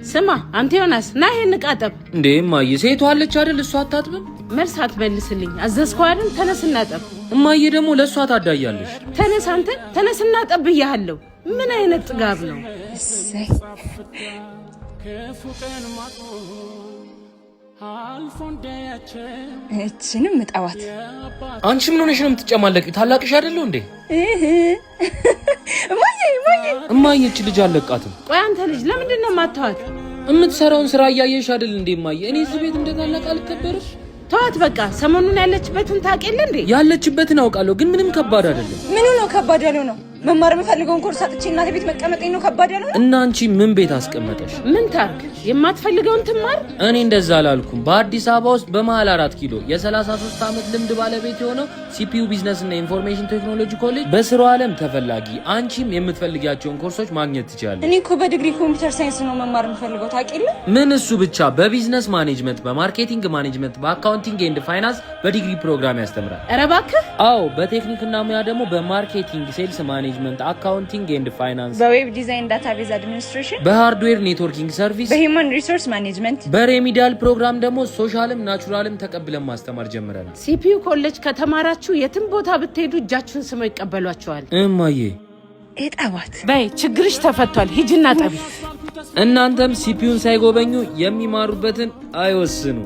ስማ አንተ ዮናስ ና ይሄን ቃጠብ እንዴ እማዬ ሴቷ አለች አይደል እሷ አታጥብም መርሳት መልስልኝ አዘዝከው አይደል ተነስና ጠብ እማዬ ደግሞ ለሷ ታዳያለሽ ተነስ አንተ ተነስና ጠብ ይያለው ምን አይነት ጥጋብ ነው እሰይ እችንም መጣዋት አንቺ ምን ሆነሽ ነው የምትጨማለቂ ታላቅሽ አይደለው እንዴ እማዬ እቺ ልጅ አለቃትም ቆይ አንተ ልጅ ለምንድን ነው ማታዋት የምትሰራውን ስራ እያየሽ አይደል እንዴ እማዬ እኔ እዚህ ቤት እንደታላቅ አልከበርሽ ተዋት በቃ ሰሞኑን ያለችበትን ታውቂለ እንዴ ያለችበትን አውቃለሁ ግን ምንም ከባድ አይደለም ምኑ ነው ከባድ ያለው ነው መማር የምፈልገውን ኮርስ አጥቼ እናቴ ቤት መቀመጤ ነው ከባድ ያለው እና አንቺ ምን ቤት አስቀመጠሽ ምን ታርክ የማትፈልገውን ትማር እኔ እንደዛ አላልኩም በአዲስ አበባ ውስጥ በመሃል 4 ኪሎ የ33 ዓመት ልምድ ባለቤት የሆነው ሲፒዩ ቢዝነስ እና ኢንፎርሜሽን ቴክኖሎጂ ኮሌጅ በስራው ዓለም ተፈላጊ አንቺም የምትፈልጊያቸውን ኮርሶች ማግኘት ትችላለሽ እኔ እኮ በዲግሪ ኮምፒውተር ሳይንስ ነው መማር የምፈልገው ታውቂለ ምን እሱ ብቻ በቢዝነስ ማኔጅመንት በማርኬቲንግ ማኔጅመንት በአካውንቲንግ ኤንድ ፋይናንስ በዲግሪ ፕሮግራም ያስተምራል ኧረ እባክህ አዎ በቴክኒክና ሙያ ደግሞ በማርኬቲንግ ሴልስ ማኔጅመንት አካውንቲንግ ኤንድ ፋይናንስ በዌብ ዲዛይን ዳታቤዝ አድሚኒስትሬሽን በሃርድዌር ኔትወርኪንግ ሰርቪስ በሂውማን ሪሶርስ ማኔጅመንት በሬሚዲያል ፕሮግራም ደግሞ ሶሻልም ናቹራልም ተቀብለን ማስተማር ጀምረናል ሲፒዩ ኮሌጅ ከተማራችሁ የትም ቦታ ብትሄዱ እጃችሁን ስመው ይቀበሏችኋል እማዬ እጣባት በይ ችግርሽ ተፈቷል ሂጂና ጠቢ እናንተም ሲፒዩን ሳይጎበኙ የሚማሩበትን አይወስኑ